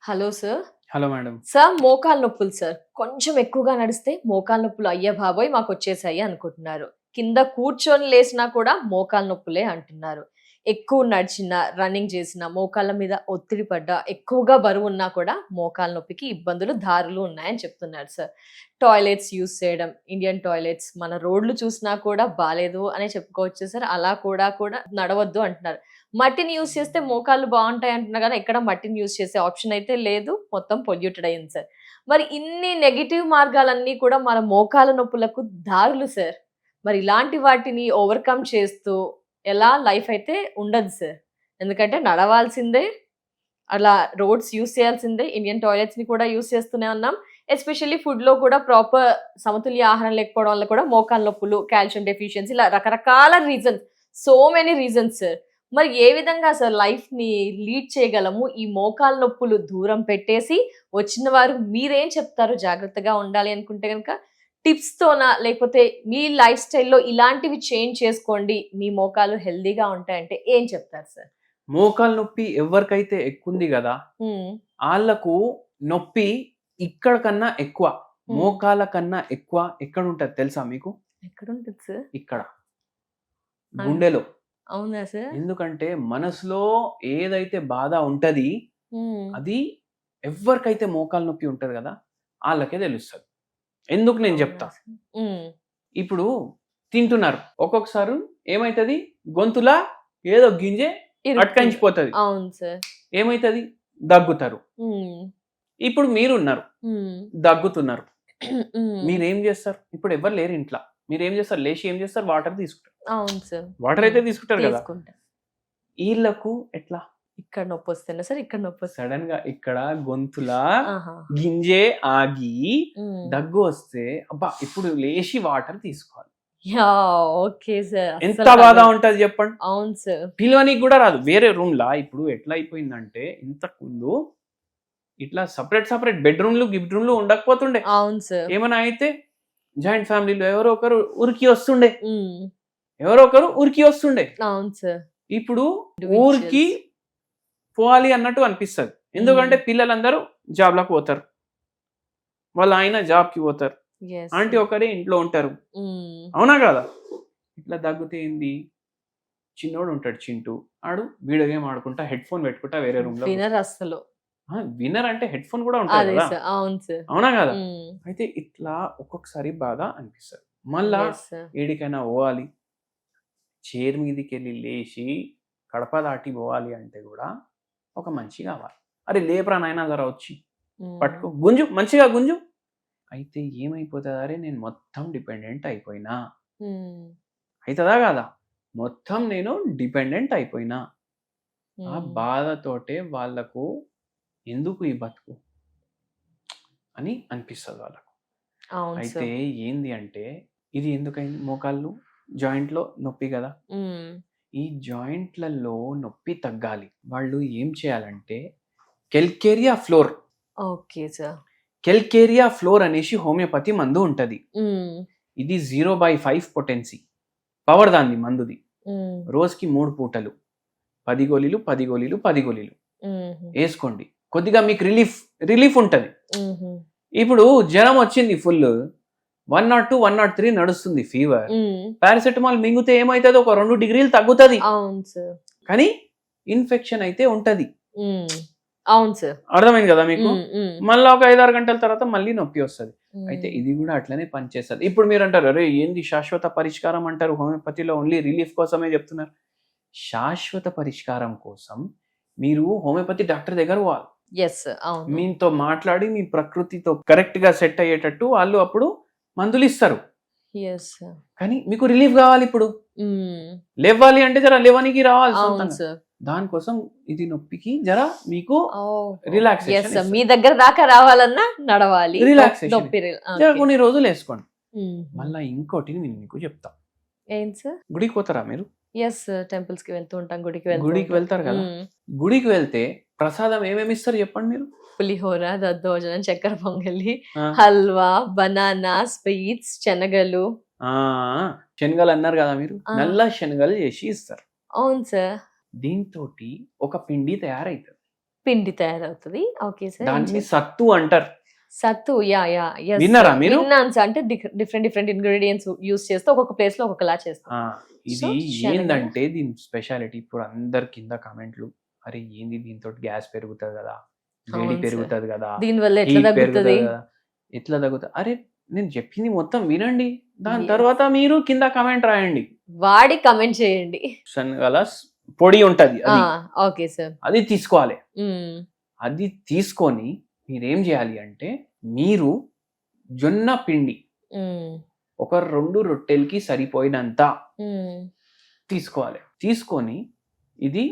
Hello sir. Hello madam. Sir మోకాలు నొప్పులు sir. కొంచెం ఎక్కువగా నడిస్తే మోకాలు నొప్పులు అయ్య బాబోయ్! మాకొచ్చేసాయి అనుకుంటున్నారు. కింద కూర్చొని లేసినా కూడా మోకాలు నొప్పులే అంటున్నారు. ఎక్కువ నడిచినా, రన్నింగ్ చేసినా, మోకాళ్ళ మీద ఒత్తిడి పడ్డా, ఎక్కువగా బరువున్నా కూడా మోకాలు నొప్పికి ఇబ్బందులు, దారులు ఉన్నాయని చెప్తున్నారు సార్. టాయిలెట్స్ యూజ్ చేయడం, ఇండియన్ టాయిలెట్స్ మన రోడ్లు చూసినా కూడా బాలేదు అనే చెప్పుకోవచ్చు సార్. అలా కూడా నడవద్దు అంటున్నారు. మట్టిని యూజ్ చేస్తే మోకాళ్ళు బావుంటాయి అంటున్నా గాని, ఎక్కడ మట్టిని యూజ్ చేసే ఆప్షన్ అయితే లేదు. మొత్తం పొల్యూటెడ్ అయింది సార్. మరి ఇన్ని నెగెటివ్ మార్గాలన్నీ కూడా మన మోకాళ్ళ నొప్పులకు దారులు సార్. మరి ఇలాంటి వాటిని ఓవర్‌కమ్ చేస్తూ ఎలా లైఫ్ అయితే ఉండదు సార్. ఎందుకంటే నడవాల్సిందే, అలా రోడ్స్ యూజ్ చేయాల్సిందే, ఇండియన్ టాయిలెట్స్‌ని కూడా యూజ్ చేస్తూనే ఉన్నాం. ఎస్పెషల్లీ ఫుడ్‌లో కూడా ప్రాపర్ సమతుల్య ఆహారం లేకపోవడం వల్ల కూడా మోకాళ్ళ నొప్పులు, కాల్షియం డెఫిషియన్సీ ఇలా రకరకాల reasons, so many reasons sir. మరి ఏ విధంగా సార్ లైఫ్‌ని లీడ్ చేయగలము? ఈ మోకాళ్ళ నొప్పులు దూరం పెట్టేసి వచ్చిన వారు మీరేం చెప్తారు జాగ్రత్తగా ఉండాలి అనుకుంటే గనక? టిప్స్‌తోనా? లేకపోతే మీ లైఫ్ స్టైల్‌లో ఇలాంటివి చేంజ్ చేసుకోండి, మీ మోకాళ్ళు హెల్తీగా ఉంటాయంటే ఏం చెప్తారు సార్? మోకాలు నొప్పి ఎవరికైతే ఎక్కువుంది గదా! ఆళ్ళకు నొప్పి ఇక్కడ కన్నా ఎక్కువ, మోకాళ్ళ కన్నా ఎక్కువ ఎక్కడుంటది తెలుసా మీకు? ఎక్కడుంటది సార్? ఇక్కడ. గుండెలో. అవునా సార్? ఎందుకంటే మనసులో ఏదైతే బాధ ఉంటది, అది ఎవ్వరికైతే మోకాలు నొప్పి ఉంటది గదా! ఆళ్ళకే తెలుస్తది. ఎందుకు నేను చెప్తా. ఇప్పుడు తింటున్నారు. ఒక్కొక్కసారి ఏమైతది, గొంతులా ఏదో గింజే అట్కంచిపోతది. అవును సార్. ఏమైతది, దగ్గుతారు. ఇప్పుడు మీరున్నారు, దగ్గుతున్నారు. మీరేం చేస్తారు? ఇప్పుడు ఎవరు లేరు ఇంట్లో. మీరేం చేస్తారు? లేచి ఏం చేస్తారు? వాటర్ తీసుకుంటారు. అవును సార్. వాటర్ అయితే తీసుకుంటారు కదా. వీళ్ళకు ఎట్లా? ఇక్కడ నొప్పి వస్తుందా సార్? ఇక్కడ నొప్పి సడన్ గా ఇక్కడ గొంతులా గింజే ఆగి దగ్గు వస్తే అబ్బా ఇప్పుడు లేచి వాటర్ తీసుకోవాలి. Okay sir. ఎంత బాధ ఉంటది చెప్పండి. అవును సార్. పిలవనికి కూడా రాదు. వేరే రూమ్ లా ఇప్పుడు ఎట్లా అయిపోయిందంటే, ఇంతకు ముందు ఇట్లా సపరేట్ బెడ్రూమ్లు గిడ్రూమ్లు ఉండకపోతుండే. అవును సార్. ఏమైనా అయితే జాయింట్ ఫ్యామిలీలో ఎవరో ఒకరు ఉరికి వస్తుండే. అవును సార్. ఇప్పుడు ఊరికి పోవాలి అన్నట్టు అనిపిస్తుంది. ఎందుకంటే పిల్లలందరూ జాబ్లకు పోతారు, వాళ్ళ ఆయన జాబ్కి పోతారు, ఆంటీ ఒకరే ఇంట్లో ఉంటారు. అవునా కదా? ఇట్లా దగ్గుతే ఏంది, చిన్నోడు ఉంటాడు చింటూ, ఆడు వీడియో గేమ్ ఆడుకుంటా హెడ్ ఫోన్ పెట్టుకుంటా వేరే రూమ్ లో. విన్నర్ అంటే హెడ్ ఫోన్ కూడా ఉంటుంది కదా. అవునా కదా? అయితే ఇట్లా ఒక్కొక్కసారి బాగా అనిపిస్తుంది. మళ్ళా ఏడికైనా పోవాలి, చైర్ మీదకి వెళ్ళి లేచి కడప దాటి పోవాలి అంటే కూడా ఒక మనిషి కావాలి. అరే లేపరా నాయనా జర వచ్చి పట్టుకో, గుంజు, మంచిగా గుంజు. అయితే ఏమైపోతుంది, అరే నేను మొత్తం డిపెండెంట్ అయిపోయినా. అవుతుందా కాదా? మొత్తం నేను డిపెండెంట్ అయిపోయినా. ఆ బాధతోటే వాళ్ళకు ఎందుకు ఈ బతుకు అని అనిపిస్తుంది వాళ్ళకు. అయితే ఏంది అంటే, ఇది ఎందుకైంది, మోకాళ్ళు జాయింట్లో నొప్పి కదా. ఈ జాయింట్లలో నొప్పి తగ్గాలి. వాళ్ళు ఏం చేయాలంటే calcarea fluor. Okay sir. Calcarea fluor అనేసి హోమియోపతి మందు ఉంటది. ఇది 0/5 పొటెన్సీ పవర్ దాన్ని మందుది. రోజుకి 3 పూటలు 10 గోళీలు 10 గోళీలు 10 గోళీలు వేసుకోండి. కొద్దిగా మీకు రిలీఫ్ ఉంటది. ఇప్పుడు జ్వరం వచ్చింది, ఫుల్ 102, 103 నడుస్తుంది ఫీవర్, పారాసెటమాల్ మింగితే ఏమైతుంది, ఒక 2 డిగ్రీలు తగ్గుతుంది. కానీ ఇన్ఫెక్షన్ అయితే ఉంటది. అవును సార్. అర్థమైంది కదా మీకు? మళ్ళీ ఒక 5-6 గంటల తర్వాత మళ్ళీ నొప్పి వస్తుంది. అయితే ఇది కూడా అట్లనే పనిచేస్తుంది. ఇప్పుడు మీరు అంటారు, అరే ఏంది శాశ్వత పరిష్కారం అంటారు, హోమియోపతిలో ఓన్లీ రిలీఫ్ కోసమే చెప్తున్నారు. శాశ్వత పరిష్కారం కోసం మీరు హోమియోపతి డాక్టర్ దగ్గర పోవాలి. మీతో మాట్లాడి మీ ప్రకృతితో కరెక్ట్ గా సెట్ అయ్యేటట్టు వాళ్ళు అప్పుడు మందులు ఇస్తారు. కానీ మీకు రిలీఫ్ కావాలి, ఇప్పుడు లేవాలి అంటే జర లేవనికి రావాలి. దానికోసం ఇది నొప్పికి జర మీకు రిలాక్సేషన్, మీ దగ్గర దాకా రావాలన్నా నడవాలి, రిలాక్సేషన్ కొన్ని రోజులు వేసుకోండి. మళ్ళా ఇంకోటి నేను మీకు చెప్తా. ఏం సార్? గుడికి పోతారా మీరు? టెంపుల్స్ కి వెళ్తూ ఉంటాం. గుడికి వెళ్తారు కదా. గుడికి వెళ్తే ప్రసాదం ఏమేమి ఇస్తారు చెప్పండి మీరు? పులిహోర, దద్దోజనం, చక్కెర పొంగలి, హల్వా, బనానా, స్వీట్స్, శనగలు. శనగలు అన్నారు కదా మీరు, నల్ల శనగలు చేసి ఇస్తారు. అవును సార్. దీంతో ఒక పిండి తయారైతుంది. పిండి తయారవుతుంది. Okay sir. దాన్ని సత్తు అంటారు. సత్తు యా yes విన్నారా sir. మీరు? విన్నాను సార్. అంటే డిఫరెంట్ ఇంగ్రీడియంట్స్ యూస్ చేస్తే ఒక్కొక్క ప్లేస్ లో ఒక్కొక్కలా చేస్తాం. ఇది So, శనగలు. ఏందంటే దీని స్పెషాలిటీ ఇప్పుడు అందరి కింద కామెంట్లు, అరే ఏంది దీంతో గ్యాస్ పెరుగుతుంది కదా, వేడి అవును sir. పెరుగుతుంది కదా, దీని వల్ల ఎట్లా heat తగ్గుతుంది? పెరుగుతుంది కదా, ఎట్లా తగ్గుతుంది? అరే నేను చెప్పింది మొత్తం వినండి, దాని Yes. తర్వాత మీరు కింద కామెంట్ రాయండి. వాడి కమెంట్ చేయండి. శనగల పొడి ఉంటది, అది ఓకే సార్. అది తీసుకోవాలి. అది తీసుకొని మీరేం చేయాలి అంటే, మీరు జొన్న పిండి ఒక 2 రొట్టెలకి సరిపోయినంత తీసుకోవాలి. తీసుకొని ఇది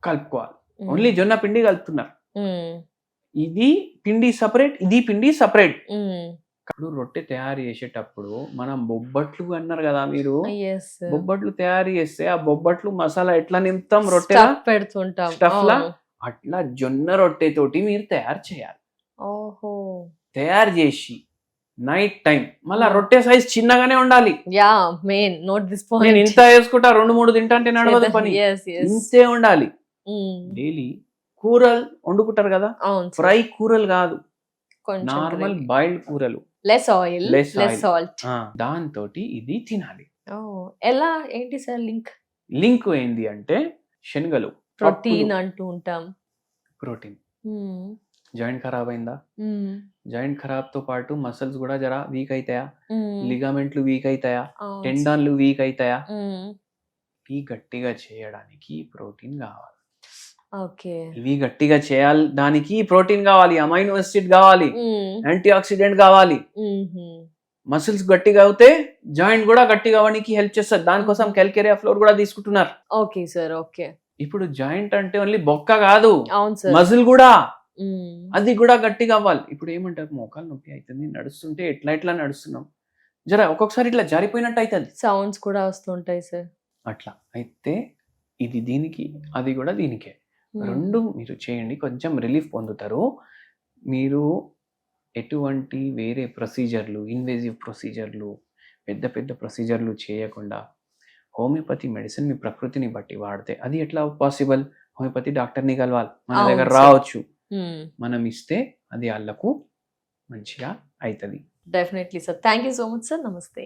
కలుపుకోవాలి. ఓన్లీ జొన్న పిండి కలుపుతున్నారు. ఇది పిండి సపరేట్, ఇది పిండి సపరేట్. ఇప్పుడు రొట్టె తయారు చేసేటప్పుడు మనం బొబ్బట్లు అన్నారు కదా మీరు, బొబ్బట్లు తయారు చేస్తే ఆ బొబ్బట్లు మసాలా ఎట్లా నింపుతాం రొట్టె పెడుతుంటాం స్టఫ్ లా, అట్లా జొన్న రొట్టె తోటి మీరు తయారు చేయాలి. ఓహో. తయారు చేసి నైట్ టైం మళ్ళా రొట్టె సైజ్ చిన్నగానే ఉండాలి. Yeah main note this point. నేను ఇంత వేసుకుంటా 2-3 తింటా అంటే నడవదు పని, ఇంతే ఉండాలి. డైలీ కూరలు వండుకుంటారు కదా, ఫ్రై కూరలు కాదు, నార్మల్ బాయిల్డ్ కూరలు, లెస్ ఆయిల్ లెస్ సాల్ట్, దాంతో ఇది తినాలి. ఎలా ఏంటి సార్ లింక్? లింక్ ఏంది అంటే, శనగలు ప్రోటీన్ అంటూ ఉంటాం. ప్రోటీన్ జాయింట్ ఖరాబ్ అయిందా, జాయింట్ ఖరాబ్ తో పాటు మసిల్స్ కూడా జరా వీక్ అవుతాయా, లిగామెంట్లు వీక్ అవుతాయా, టెండాన్లు వీక్ అవుతాయా, ఇవి గట్టిగా చేయడానికి ప్రోటీన్ కావాలి. ఇవి గట్టిగా చేయాలి, దానికి ప్రోటీన్ కావాలి, అమైనో యాసిడ్ కావాలి, యాంటీ ఆక్సిడెంట్ కావాలి. మసిల్స్ గట్టిగా అవుతే జాయింట్ కూడా గట్టిగా అవడానికి హెల్ప్ చేస్తారు. దానికోసం క్యాల్కేరియా ఫ్లోర్ కూడా తీసుకుంటున్నారు. Okay sir. ఓకే. ఇప్పుడు జాయింట్ అంటే ఓన్లీ బొక్క కాదు, అవును సార్, మజిల్ కూడా, అది కూడా గట్టిగా అవ్వాలి. ఇప్పుడు ఏమంటారు, మోకాలు నొప్పి అవుతుంది, నడుస్తుంటే ఎట్లా నడుస్తున్నాం, జర ఒక్కొక్కసారి ఇట్లా జారిపోయినట్టు అవుతుంది, సౌండ్స్ కూడా వస్తుంటాయి సార్. అట్లా అయితే ఇది దీనికి, అది కూడా దీనికే, రెండు మీరు చేయండి, కొంచెం రిలీఫ్ పొందుతారు. మీరు ఎటువంటి వేరే ప్రొసీజర్లు, ఇన్వేజివ్ ప్రొసీజర్లు, పెద్ద ప్రొసీజర్లు చేయకుండా హోమియోపతి మెడిసిన్ మీ ప్రకృతిని బట్టి వాడితే, అది ఎట్లా పాసిబుల్? హోమియోపతి డాక్టర్ని కలవాలి, మన దగ్గర రావచ్చు, మనం ఇస్తే అది వాళ్ళకు మంచిగా అవుతుంది. Definitely sir. Thank you so much sir. నమస్తే.